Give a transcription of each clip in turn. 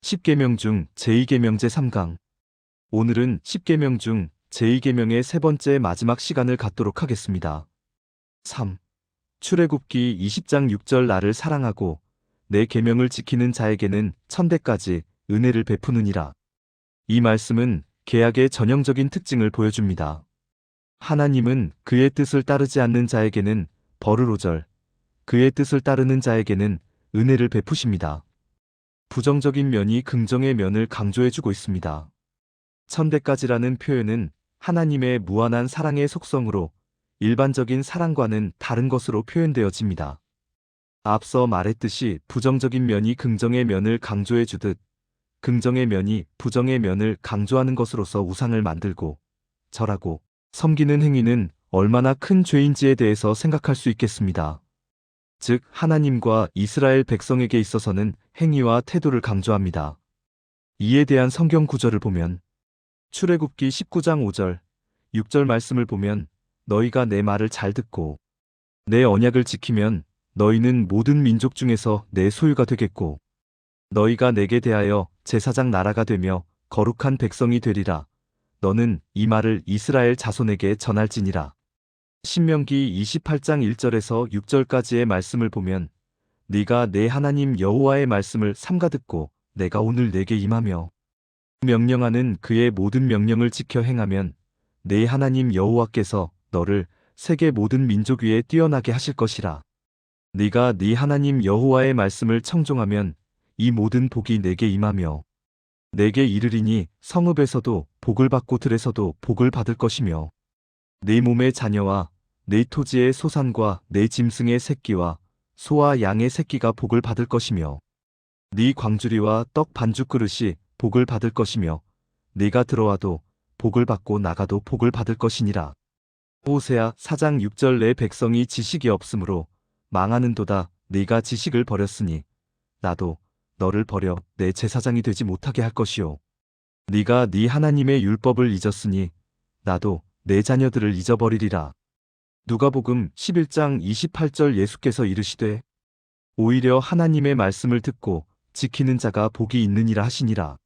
십계명 중 제2계명 제3강. 오늘은 십계명 중 제2계명의 세 번째 마지막 시간을 갖도록 하겠습니다. 3. 출애굽기 20장 6절 나를 사랑하고 내 계명을 지키는 자에게는 천대까지 은혜를 베푸느니라. 이 말씀은 계약의 전형적인 특징을 보여줍니다. 하나님은 그의 뜻을 따르지 않는 자에게는 벌을 오절, 그의 뜻을 따르는 자에게는 은혜를 베푸십니다. 부정적인 면이 긍정의 면을 강조해주고 있습니다. 천대까지라는 표현은 하나님의 무한한 사랑의 속성으로 일반적인 사랑과는 다른 것으로 표현되어집니다. 앞서 말했듯이 부정적인 면이 긍정의 면을 강조해주듯 긍정의 면이 부정의 면을 강조하는 것으로서 우상을 만들고 절하고 섬기는 행위는 얼마나 큰 죄인지에 대해서 생각할 수 있겠습니다. 즉 하나님과 이스라엘 백성에게 있어서는 행위와 태도를 강조합니다. 이에 대한 성경 구절을 보면 출애굽기 19장 5절, 6절 말씀을 보면 너희가 내 말을 잘 듣고 내 언약을 지키면 너희는 모든 민족 중에서 내 소유가 되겠고 너희가 내게 대하여 제사장 나라가 되며 거룩한 백성이 되리라. 너는 이 말을 이스라엘 자손에게 전할지니라. 신명기 28장 1절에서 6절까지의 말씀을 보면 네가 내 하나님 여호와의 말씀을 삼가 듣고 내가 오늘 내게 임하며 명령하는 그의 모든 명령을 지켜 행하면 네 하나님 여호와께서 너를 세계 모든 민족 위에 뛰어나게 하실 것이라. 네가 네 하나님 여호와의 말씀을 청종하면 이 모든 복이 내게 임하며 내게 이르리니 성읍에서도 복을 받고 들에서도 복을 받을 것이며 네 몸의 자녀와 네 토지의 소산과 네 짐승의 새끼와 소와 양의 새끼가 복을 받을 것이며 네 광주리와 떡 반죽 그릇이 복을 받을 것이며 네가 들어와도 복을 받고 나가도 복을 받을 것이니라. 호세아 4장 6절 내 백성이 지식이 없으므로 망하는도다. 네가 지식을 버렸으니 나도 너를 버려 내 제사장이 되지 못하게 할 것이요 네가 네 하나님의 율법을 잊었으니 나도 내 자녀들을 잊어버리리라. 누가복음 11장 28절 예수께서 이르시되 오히려 하나님의 말씀을 듣고 지키는 자가 복이 있느니라 하시니라.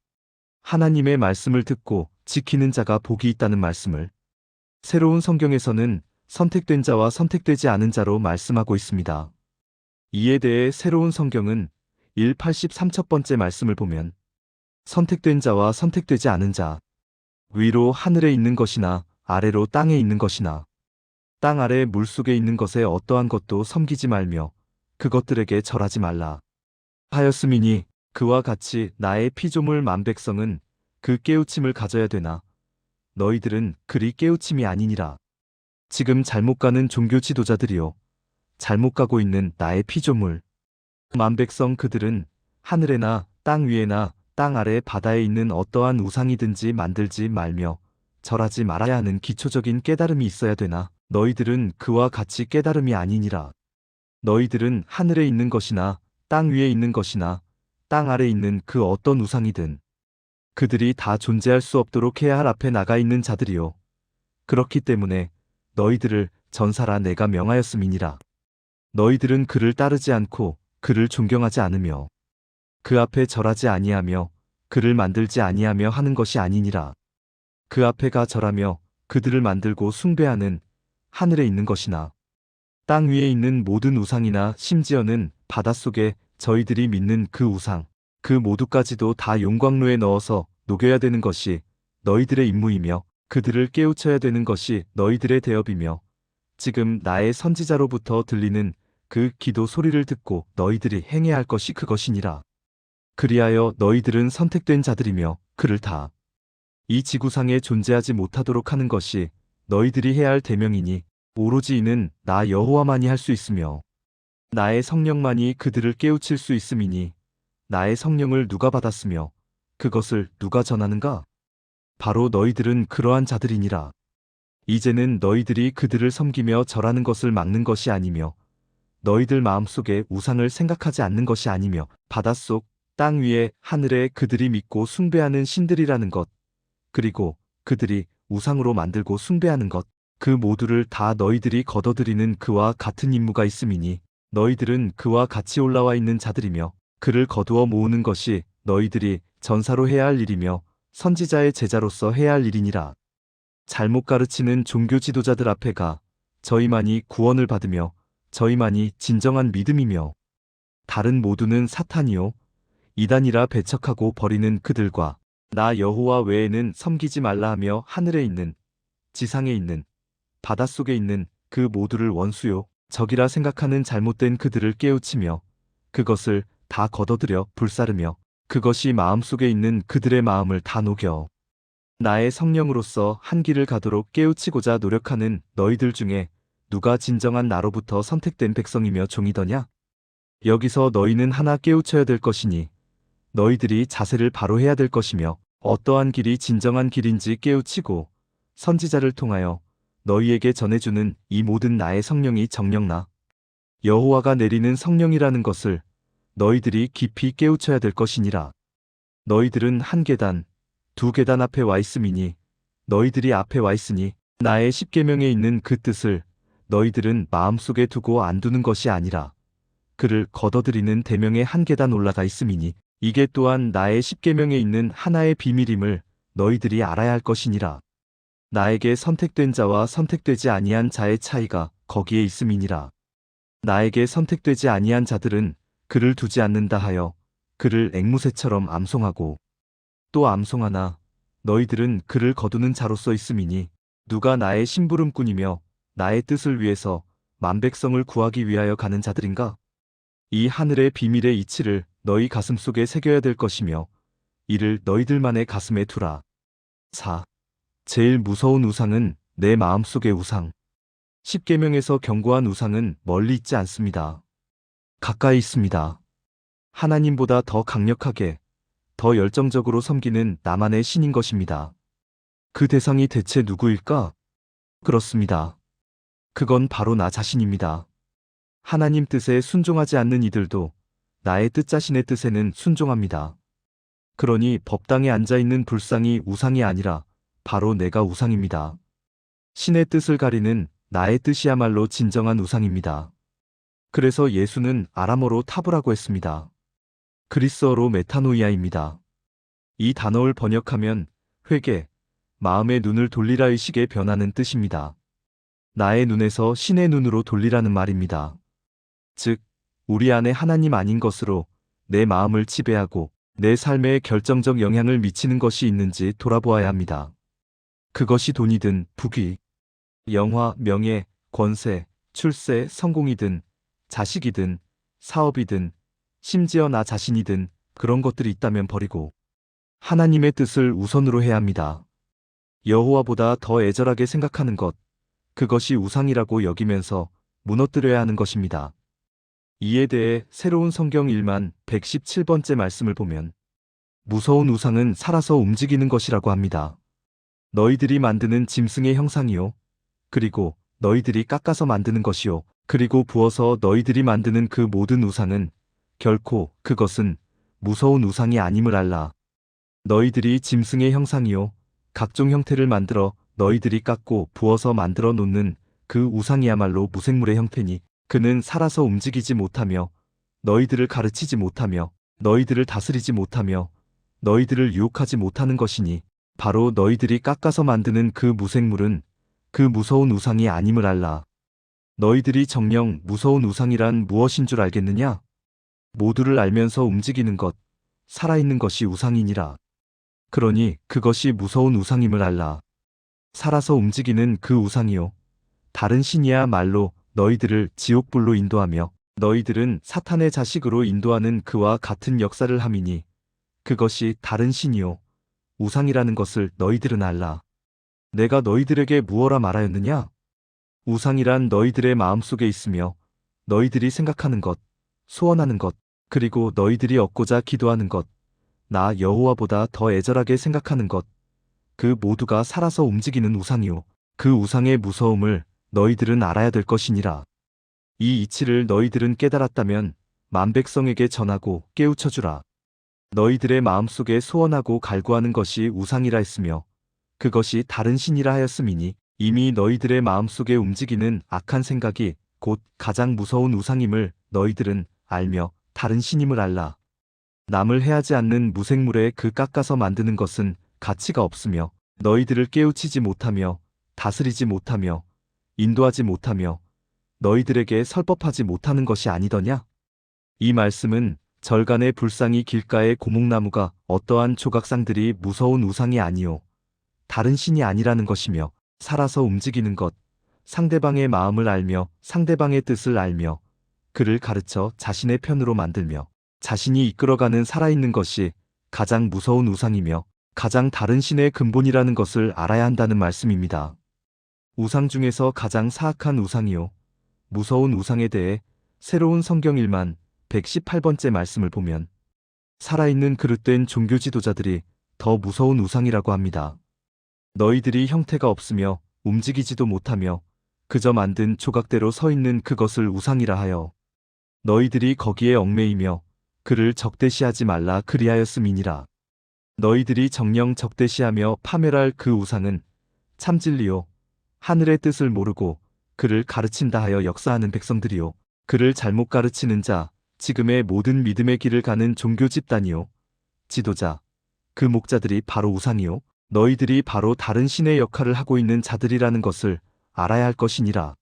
하나님의 말씀을 듣고 지키는 자가 복이 있다는 말씀을 새로운 성경에서는 선택된 자와 선택되지 않은 자로 말씀하고 있습니다. 이에 대해 새로운 성경은 183 첫 번째 말씀을 보면 선택된 자와 선택되지 않은 자, 위로 하늘에 있는 것이나 아래로 땅에 있는 것이나 땅 아래 물속에 있는 것에 어떠한 것도 섬기지 말며 그것들에게 절하지 말라 하였음이니 그와 같이 나의 피조물 만백성은 그 깨우침을 가져야 되나 너희들은 그리 깨우침이 아니니라. 지금 잘못 가는 종교 지도자들이요 잘못 가고 있는 나의 피조물 만백성 그들은 하늘에나 땅 위에나 땅 아래 바다에 있는 어떠한 우상이든지 만들지 말며 절하지 말아야 하는 기초적인 깨달음이 있어야 되나 너희들은 그와 같이 깨달음이 아니니라. 너희들은 하늘에 있는 것이나 땅 위에 있는 것이나 땅 아래 있는 그 어떤 우상이든 그들이 다 존재할 수 없도록 해야 할 앞에 나가 있는 자들이요 그렇기 때문에 너희들을 전사라 내가 명하였음이니라. 너희들은 그를 따르지 않고 그를 존경하지 않으며 그 앞에 절하지 아니하며 그를 만들지 아니하며 하는 것이 아니니라. 그 앞에 가 절하며 그들을 만들고 숭배하는 하늘에 있는 것이나 땅 위에 있는 모든 우상이나 심지어는 바닷속에 저희들이 믿는 그 우상 그 모두까지도 다 용광로에 넣어서 녹여야 되는 것이 너희들의 임무이며 그들을 깨우쳐야 되는 것이 너희들의 대업이며 지금 나의 선지자로부터 들리는 그 기도 소리를 듣고 너희들이 행해야 할 것이 그것이니라. 그리하여 너희들은 선택된 자들이며 그를 다 이 지구상에 존재하지 못하도록 하는 것이 너희들이 해야 할 대명이니 오로지 이는 나 여호와만이 할 수 있으며 나의 성령만이 그들을 깨우칠 수 있음이니 나의 성령을 누가 받았으며 그것을 누가 전하는가? 바로 너희들은 그러한 자들이니라. 이제는 너희들이 그들을 섬기며 절하는 것을 막는 것이 아니며 너희들 마음속에 우상을 생각하지 않는 것이 아니며 바닷속, 땅 위에, 하늘에 그들이 믿고 숭배하는 신들이라는 것, 그리고 그들이 우상으로 만들고 숭배하는 것, 그 모두를 다 너희들이 거둬들이는 그와 같은 임무가 있음이니 너희들은 그와 같이 올라와 있는 자들이며 그를 거두어 모으는 것이 너희들이 전사로 해야 할 일이며 선지자의 제자로서 해야 할 일이니라. 잘못 가르치는 종교 지도자들 앞에 가 저희만이 구원을 받으며 저희만이 진정한 믿음이며 다른 모두는 사탄이요 이단이라 배척하고 버리는 그들과 나 여호와 외에는 섬기지 말라 하며 하늘에 있는 지상에 있는 바닷속에 있는 그 모두를 원수요 적이라 생각하는 잘못된 그들을 깨우치며 그것을 다 걷어들여 불사르며 그것이 마음속에 있는 그들의 마음을 다 녹여 나의 성령으로서 한 길을 가도록 깨우치고자 노력하는 너희들 중에 누가 진정한 나로부터 선택된 백성이며 종이더냐? 여기서 너희는 하나 깨우쳐야 될 것이니 너희들이 자세를 바로 해야 될 것이며 어떠한 길이 진정한 길인지 깨우치고 선지자를 통하여 너희에게 전해주는 이 모든 나의 성령이 정령나 여호와가 내리는 성령이라는 것을 너희들이 깊이 깨우쳐야 될 것이니라. 너희들은 한 계단, 두 계단 앞에 와 있음이니 너희들이 앞에 와 있으니 나의 십계명에 있는 그 뜻을 너희들은 마음속에 두고 안 두는 것이 아니라 그를 걷어들이는 대명의 한 계단 올라가 있음이니 이게 또한 나의 십계명에 있는 하나의 비밀임을 너희들이 알아야 할 것이니라. 나에게 선택된 자와 선택되지 아니한 자의 차이가 거기에 있음이니라. 나에게 선택되지 아니한 자들은 그를 두지 않는다 하여 그를 앵무새처럼 암송하고 또 암송하나 너희들은 그를 거두는 자로서 있음이니 누가 나의 심부름꾼이며 나의 뜻을 위해서 만백성을 구하기 위하여 가는 자들인가? 이 하늘의 비밀의 이치를 너희 가슴속에 새겨야 될 것이며 이를 너희들만의 가슴에 두라. 4. 제일 무서운 우상은 내 마음속의 우상. 십계명에서 경고한 우상은 멀리 있지 않습니다. 가까이 있습니다. 하나님보다 더 강력하게, 더 열정적으로 섬기는 나만의 신인 것입니다. 그 대상이 대체 누구일까? 그렇습니다. 그건 바로 나 자신입니다. 하나님 뜻에 순종하지 않는 이들도 나의 뜻 자신의 뜻에는 순종합니다. 그러니 법당에 앉아있는 불상이 우상이 아니라 바로 내가 우상입니다. 신의 뜻을 가리는 나의 뜻이야말로 진정한 우상입니다. 그래서 예수는 아람어로 타부라고 했습니다. 그리스어로 메타노이아입니다. 이 단어를 번역하면 회개, 마음의 눈을 돌리라 의식의 변하는 뜻입니다. 나의 눈에서 신의 눈으로 돌리라는 말입니다. 즉, 우리 안에 하나님 아닌 것으로 내 마음을 지배하고 내 삶에 결정적 영향을 미치는 것이 있는지 돌아보아야 합니다. 그것이 돈이든 부귀, 영화, 명예, 권세, 출세, 성공이든 자식이든 사업이든 심지어 나 자신이든 그런 것들이 있다면 버리고 하나님의 뜻을 우선으로 해야 합니다. 여호와보다 더 애절하게 생각하는 것, 그것이 우상이라고 여기면서 무너뜨려야 하는 것입니다. 이에 대해 새로운 성경 1만 117번째 말씀을 보면 무서운 우상은 살아서 움직이는 것이라고 합니다. 너희들이 만드는 짐승의 형상이요. 그리고 너희들이 깎아서 만드는 것이요. 그리고 부어서 너희들이 만드는 그 모든 우상은 결코 그것은 무서운 우상이 아님을 알라. 너희들이 짐승의 형상이요. 각종 형태를 만들어 너희들이 깎고 부어서 만들어 놓는 그 우상이야말로 무생물의 형태니 그는 살아서 움직이지 못하며 너희들을 가르치지 못하며 너희들을 다스리지 못하며 너희들을 유혹하지 못하는 것이니 바로 너희들이 깎아서 만드는 그 무생물은 그 무서운 우상이 아님을 알라. 너희들이 정녕 무서운 우상이란 무엇인 줄 알겠느냐? 모두를 알면서 움직이는 것, 살아있는 것이 우상이니라. 그러니 그것이 무서운 우상임을 알라. 살아서 움직이는 그 우상이요. 다른 신이야말로 너희들을 지옥불로 인도하며 너희들은 사탄의 자식으로 인도하는 그와 같은 역사를 함이니 그것이 다른 신이요. 우상이라는 것을 너희들은 알라. 내가 너희들에게 무엇라 말하였느냐? 우상이란 너희들의 마음속에 있으며 너희들이 생각하는 것, 소원하는 것, 그리고 너희들이 얻고자 기도하는 것, 나 여호와보다 더 애절하게 생각하는 것, 그 모두가 살아서 움직이는 우상이요. 그 우상의 무서움을 너희들은 알아야 될 것이니라. 이 이치를 너희들은 깨달았다면 만백성에게 전하고 깨우쳐주라. 너희들의 마음속에 소원하고 갈구하는 것이 우상이라 했으며 그것이 다른 신이라 하였음이니 이미 너희들의 마음속에 움직이는 악한 생각이 곧 가장 무서운 우상임을 너희들은 알며 다른 신임을 알라. 남을 해하지 않는 무생물에 그 깎아서 만드는 것은 가치가 없으며 너희들을 깨우치지 못하며 다스리지 못하며 인도하지 못하며 너희들에게 설법하지 못하는 것이 아니더냐? 이 말씀은 절간의 불상이 길가의 고목나무가 어떠한 조각상들이 무서운 우상이 아니요 다른 신이 아니라는 것이며 살아서 움직이는 것, 상대방의 마음을 알며 상대방의 뜻을 알며 그를 가르쳐 자신의 편으로 만들며 자신이 이끌어가는 살아있는 것이 가장 무서운 우상이며 가장 다른 신의 근본이라는 것을 알아야 한다는 말씀입니다. 우상 중에서 가장 사악한 우상이요 무서운 우상에 대해 새로운 성경 1만 118번째 말씀을 보면 살아있는 그릇된 종교 지도자들이 더 무서운 우상이라고 합니다. 너희들이 형태가 없으며 움직이지도 못하며 그저 만든 조각대로 서 있는 그것을 우상이라 하여 너희들이 거기에 얽매이며 그를 적대시하지 말라 그리하였음이니라. 너희들이 정녕 적대시하며 파멸할 그 우상은 참진리요 하늘의 뜻을 모르고 그를 가르친다 하여 역사하는 백성들이요 그를 잘못 가르치는 자 지금의 모든 믿음의 길을 가는 종교 집단이요 지도자 그 목자들이 바로 우상이요 너희들이 바로 다른 신의 역할을 하고 있는 자들이라는 것을 알아야 할 것이니라.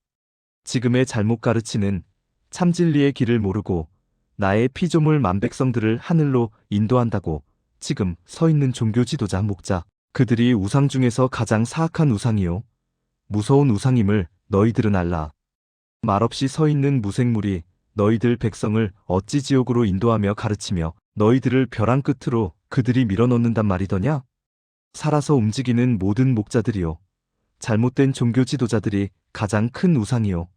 지금의 잘못 가르치는 참진리의 길을 모르고 나의 피조물 만백성들을 하늘로 인도한다고 지금 서 있는 종교 지도자 목자 그들이 우상 중에서 가장 사악한 우상이요 무서운 우상임을 너희들은 알라. 말없이 서 있는 무생물이 너희들 백성을 어찌 지옥으로 인도하며 가르치며 너희들을 벼랑 끝으로 그들이 밀어넣는단 말이더냐? 살아서 움직이는 모든 목자들이요 잘못된 종교 지도자들이 가장 큰 우상이요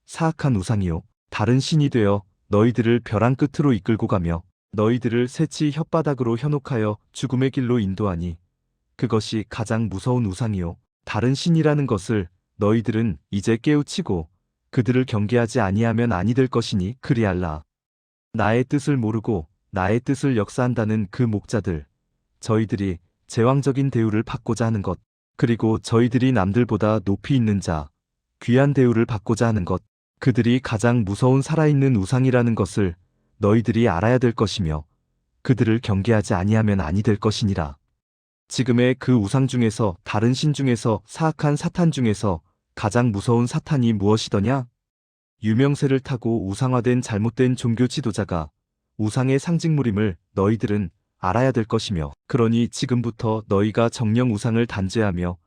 사악한 우상이요 다른 신이 되어 너희들을 벼랑 끝으로 이끌고 가며 너희들을 새치 혓바닥으로 현혹하여 죽음의 길로 인도하니 그것이 가장 무서운 우상이요 다른 신이라는 것을 너희들은 이제 깨우치고 그들을 경계하지 아니하면 아니 될 것이니 그리할라. 나의 뜻을 모르고 나의 뜻을 역사한다는 그 목자들 저희들이 제왕적인 대우를 받고자 하는 것 그리고 저희들이 남들보다 높이 있는 자 귀한 대우를 받고자 하는 것 그들이 가장 무서운 살아있는 우상이라는 것을 너희들이 알아야 될 것이며 그들을 경계하지 아니하면 아니 될 것이니라. 지금의 그 우상 중에서 다른 신 중에서 사악한 사탄 중에서 가장 무서운 사탄이 무엇이더냐? 유명세를 타고 우상화된 잘못된 종교 지도자가 우상의 상징물임을 너희들은 알아야 될 것이며 그러니 지금부터 너희가 정령 우상을 단죄하며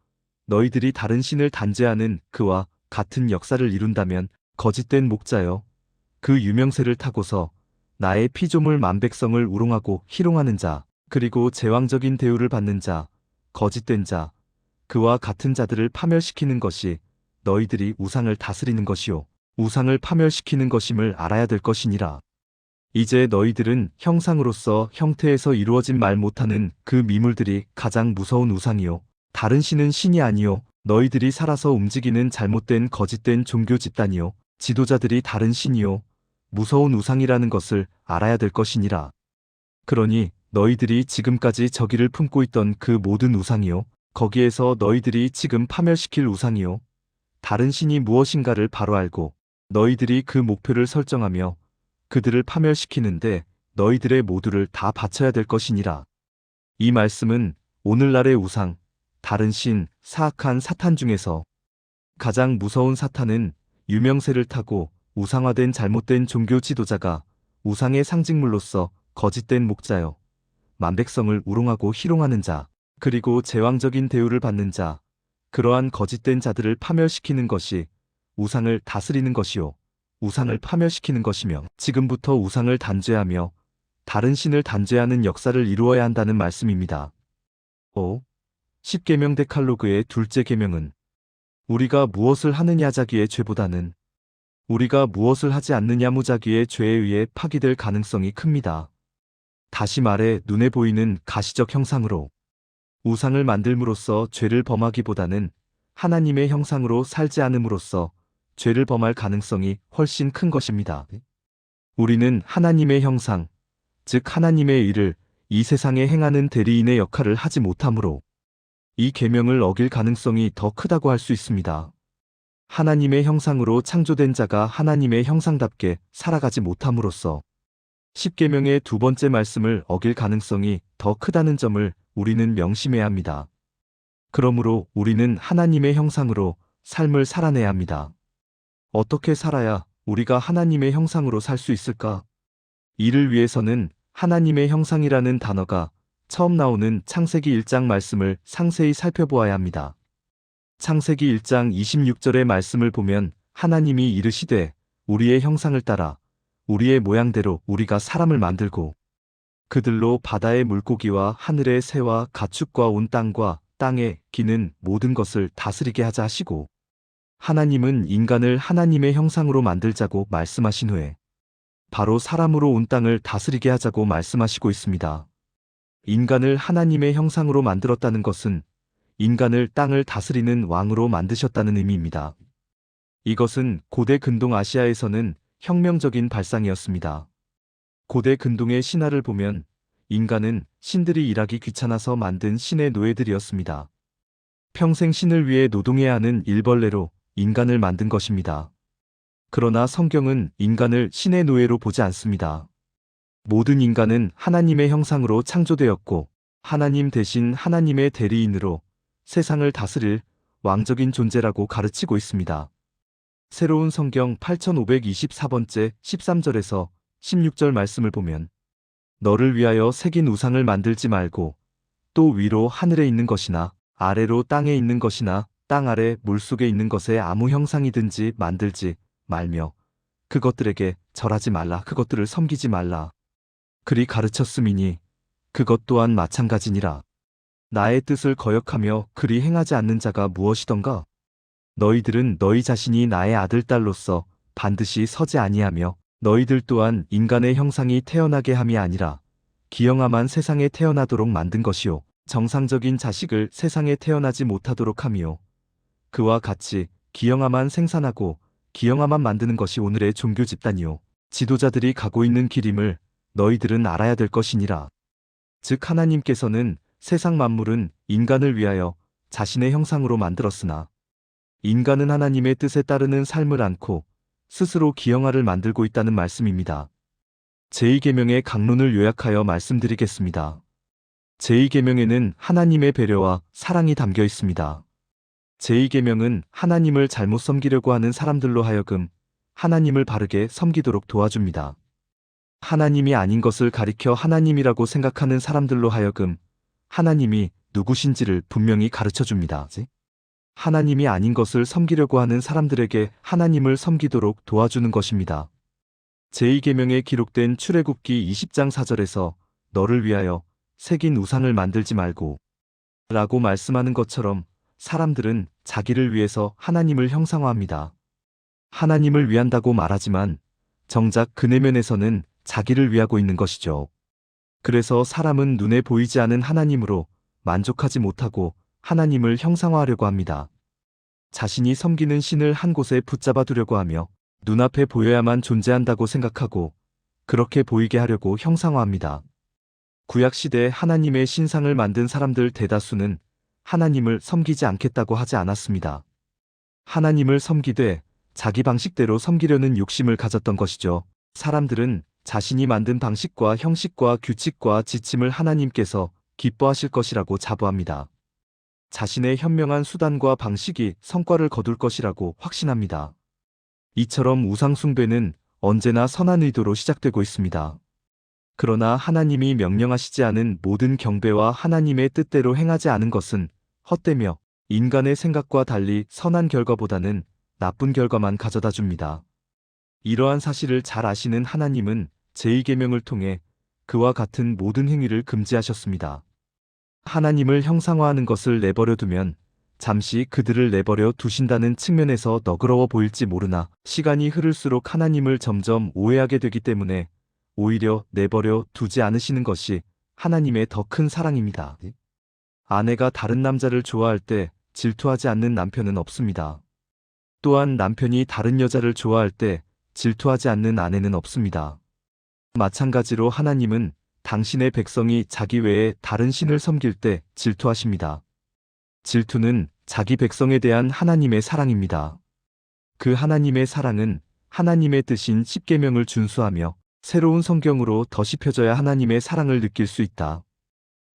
너희들이 다른 신을 단죄하는 그와 같은 역사를 이룬다면 거짓된 목자여 그 유명세를 타고서 나의 피조물 만백성을 우롱하고 희롱하는 자 그리고 제왕적인 대우를 받는 자 거짓된 자 그와 같은 자들을 파멸시키는 것이 너희들이 우상을 다스리는 것이요 우상을 파멸시키는 것임을 알아야 될 것이니라. 이제 너희들은 형상으로서 형태에서 이루어진 말 못하는 그 미물들이 가장 무서운 우상이요 다른 신은 신이 아니요 너희들이 살아서 움직이는 잘못된 거짓된 종교 집단이요 지도자들이 다른 신이요 무서운 우상이라는 것을 알아야 될 것이니라. 그러니 너희들이 지금까지 저기를 품고 있던 그 모든 우상이요 거기에서 너희들이 지금 파멸시킬 우상이요 다른 신이 무엇인가를 바로 알고 너희들이 그 목표를 설정하며 그들을 파멸시키는데 너희들의 모두를 다 바쳐야 될 것이니라. 이 말씀은 오늘날의 우상, 다른 신, 사악한 사탄 중에서 가장 무서운 사탄은 유명세를 타고 우상화된 잘못된 종교 지도자가 우상의 상징물로서 거짓된 목자여 만백성을 우롱하고 희롱하는 자 그리고 제왕적인 대우를 받는 자 그러한 거짓된 자들을 파멸시키는 것이 우상을 다스리는 것이요 우상을 파멸시키는 것이며 지금부터 우상을 단죄하며 다른 신을 단죄하는 역사를 이루어야 한다는 말씀입니다. 5. 10계명 데칼로그의 둘째 계명은 우리가 무엇을 하느냐자기의 죄보다는 우리가 무엇을 하지 않느냐무자기의 죄에 의해 파기될 가능성이 큽니다. 다시 말해 눈에 보이는 가시적 형상으로 우상을 만들므로써 죄를 범하기보다는 하나님의 형상으로 살지 않음으로써 죄를 범할 가능성이 훨씬 큰 것입니다. 우리는 하나님의 형상, 즉 하나님의 일을 이 세상에 행하는 대리인의 역할을 하지 못하므로 이 계명을 어길 가능성이 더 크다고 할 수 있습니다. 하나님의 형상으로 창조된 자가 하나님의 형상답게 살아가지 못함으로써 십계명의 두 번째 말씀을 어길 가능성이 더 크다는 점을 우리는 명심해야 합니다. 그러므로 우리는 하나님의 형상으로 삶을 살아내야 합니다. 어떻게 살아야 우리가 하나님의 형상으로 살 수 있을까? 이를 위해서는 하나님의 형상이라는 단어가 처음 나오는 창세기 1장 말씀을 상세히 살펴보아야 합니다. 창세기 1장 26절의 말씀을 보면 하나님이 이르시되 우리의 형상을 따라 우리의 모양대로 우리가 사람을 만들고 그들로 바다의 물고기와 하늘의 새와 가축과 온 땅과 땅에 기는 모든 것을 다스리게 하자 하시고, 하나님은 인간을 하나님의 형상으로 만들자고 말씀하신 후에 바로 사람으로 온 땅을 다스리게 하자고 말씀하시고 있습니다. 인간을 하나님의 형상으로 만들었다는 것은 인간을 땅을 다스리는 왕으로 만드셨다는 의미입니다. 이것은 고대 근동 아시아에서는 혁명적인 발상이었습니다. 고대 근동의 신화를 보면 인간은 신들이 일하기 귀찮아서 만든 신의 노예들이었습니다. 평생 신을 위해 노동해야 하는 일벌레로 인간을 만든 것입니다. 그러나 성경은 인간을 신의 노예로 보지 않습니다. 모든 인간은 하나님의 형상으로 창조되었고 하나님 대신 하나님의 대리인으로 세상을 다스릴 왕적인 존재라고 가르치고 있습니다. 새로운 성경 8524번째 13절에서 16절 말씀을 보면 너를 위하여 새긴 우상을 만들지 말고 또 위로 하늘에 있는 것이나 아래로 땅에 있는 것이나 땅 아래 물속에 있는 것에 아무 형상이든지 만들지 말며 그것들에게 절하지 말라 그것들을 섬기지 말라. 그리 가르쳤음이니 그것 또한 마찬가지니라. 나의 뜻을 거역하며 그리 행하지 않는 자가 무엇이던가? 너희들은 너희 자신이 나의 아들 딸로서 반드시 서지 아니하며 너희들 또한 인간의 형상이 태어나게 함이 아니라 기영함한 세상에 태어나도록 만든 것이요 정상적인 자식을 세상에 태어나지 못하도록 함이요 그와 같이 기영함한 생산하고 기영함한 만드는 것이 오늘의 종교 집단이요 지도자들이 가고 있는 길임을 너희들은 알아야 될 것이니라. 즉 하나님께서는 세상 만물은 인간을 위하여 자신의 형상으로 만들었으나 인간은 하나님의 뜻에 따르는 삶을 않고 스스로 기영아를 만들고 있다는 말씀입니다. 제2계명의 강론을 요약하여 말씀드리겠습니다. 제2계명에는 하나님의 배려와 사랑이 담겨 있습니다. 제2계명은 하나님을 잘못 섬기려고 하는 사람들로 하여금 하나님을 바르게 섬기도록 도와줍니다. 하나님이 아닌 것을 가리켜 하나님이라고 생각하는 사람들로 하여금 하나님이 누구신지를 분명히 가르쳐줍니다. 하나님이 아닌 것을 섬기려고 하는 사람들에게 하나님을 섬기도록 도와주는 것입니다. 제2계명에 기록된 출애굽기 20장 4절에서 너를 위하여 새긴 우상을 만들지 말고 라고 말씀하는 것처럼 사람들은 자기를 위해서 하나님을 형상화합니다. 하나님을 위한다고 말하지만 정작 그 내면에서는 자기를 위하고 있는 것이죠. 그래서 사람은 눈에 보이지 않은 하나님으로 만족하지 못하고 하나님을 형상화하려고 합니다. 자신이 섬기는 신을 한 곳에 붙잡아 두려고 하며 눈앞에 보여야만 존재한다고 생각하고 그렇게 보이게 하려고 형상화합니다. 구약시대에 하나님의 신상을 만든 사람들 대다수는 하나님을 섬기지 않겠다고 하지 않았습니다. 하나님을 섬기되 자기 방식대로 섬기려는 욕심을 가졌던 것이죠. 사람들은 자신이 만든 방식과 형식과 규칙과 지침을 하나님께서 기뻐하실 것이라고 자부합니다. 자신의 현명한 수단과 방식이 성과를 거둘 것이라고 확신합니다. 이처럼 우상숭배는 언제나 선한 의도로 시작되고 있습니다. 그러나 하나님이 명령하시지 않은 모든 경배와 하나님의 뜻대로 행하지 않은 것은 헛되며 인간의 생각과 달리 선한 결과보다는 나쁜 결과만 가져다 줍니다. 이러한 사실을 잘 아시는 하나님은 제2계명을 통해 그와 같은 모든 행위를 금지하셨습니다. 하나님을 형상화하는 것을 내버려 두면 잠시 그들을 내버려 두신다는 측면에서 너그러워 보일지 모르나 시간이 흐를수록 하나님을 점점 오해하게 되기 때문에 오히려 내버려 두지 않으시는 것이 하나님의 더 큰 사랑입니다. 아내가 다른 남자를 좋아할 때 질투하지 않는 남편은 없습니다. 또한 남편이 다른 여자를 좋아할 때 질투하지 않는 아내는 없습니다. 마찬가지로 하나님은 당신의 백성이 자기 외에 다른 신을 섬길 때 질투하십니다. 질투는 자기 백성에 대한 하나님의 사랑입니다. 그 하나님의 사랑은 하나님의 뜻인 십계명을 준수하며 새로운 성경으로 더 씹혀져야 하나님의 사랑을 느낄 수 있다.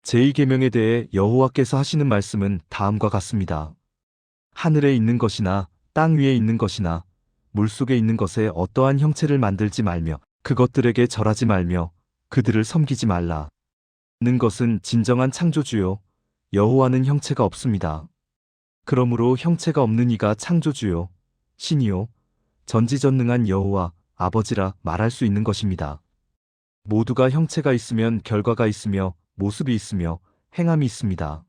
제2계명에 대해 여호와께서 하시는 말씀은 다음과 같습니다. 하늘에 있는 것이나 땅 위에 있는 것이나 물속에 있는 것에 어떠한 형체를 만들지 말며 그것들에게 절하지 말며 그들을 섬기지 말라. 는 것은 진정한 창조주요 여호와는 형체가 없습니다. 그러므로 형체가 없는 이가 창조주요 신이요 전지전능한 여호와 아버지라 말할 수 있는 것입니다. 모두가 형체가 있으면 결과가 있으며 모습이 있으며 행함이 있습니다.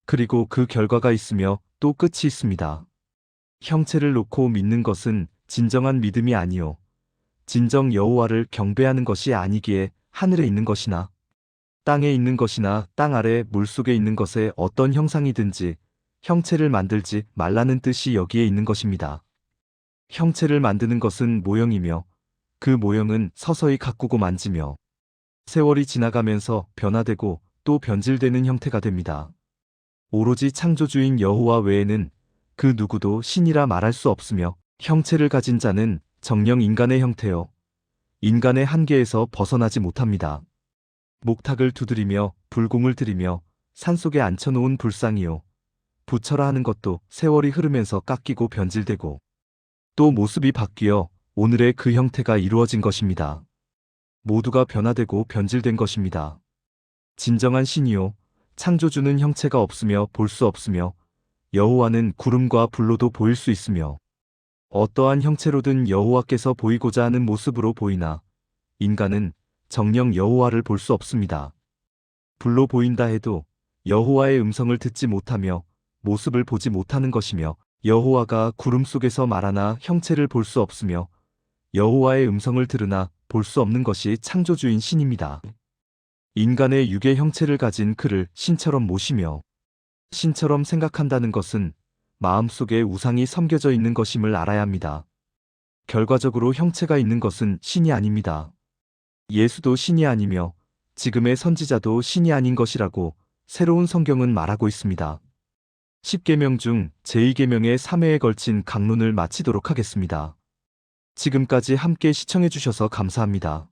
그리고 그 결과가 있으며 또 끝이 있습니다. 형체를 놓고 믿는 것은 진정한 믿음이 아니요 진정 여호와를 경배하는 것이 아니기에 하늘에 있는 것이나 땅에 있는 것이나 땅 아래 물속에 있는 것에 어떤 형상이든지 형체를 만들지 말라는 뜻이 여기에 있는 것입니다. 형체를 만드는 것은 모형이며 그 모형은 서서히 가꾸고 만지며 세월이 지나가면서 변화되고 또 변질되는 형태가 됩니다. 오로지 창조주인 여호와 외에는 그 누구도 신이라 말할 수 없으며 형체를 가진 자는 정녕 인간의 형태요 인간의 한계에서 벗어나지 못합니다. 목탁을 두드리며 불공을 들이며 산속에 앉혀놓은 불상이요 부처라 하는 것도 세월이 흐르면서 깎이고 변질되고 또 모습이 바뀌어 오늘의 그 형태가 이루어진 것입니다. 모두가 변화되고 변질된 것입니다. 진정한 신이요 창조주는 형체가 없으며 볼 수 없으며 여호와는 구름과 불로도 보일 수 있으며 어떠한 형체로든 여호와께서 보이고자 하는 모습으로 보이나 인간은 정녕 여호와를 볼 수 없습니다. 불로 보인다 해도 여호와의 음성을 듣지 못하며 모습을 보지 못하는 것이며 여호와가 구름 속에서 말하나 형체를 볼 수 없으며 여호와의 음성을 들으나 볼 수 없는 것이 창조주인 신입니다. 인간의 육의 형체를 가진 그를 신처럼 모시며 신처럼 생각한다는 것은 마음속에 우상이 섬겨져 있는 것임을 알아야 합니다. 결과적으로 형체가 있는 것은 신이 아닙니다. 예수도 신이 아니며 지금의 선지자도 신이 아닌 것이라고 새로운 성경은 말하고 있습니다. 10계명 중 제2계명의 3회에 걸친 강론을 마치도록 하겠습니다. 지금까지 함께 시청해 주셔서 감사합니다.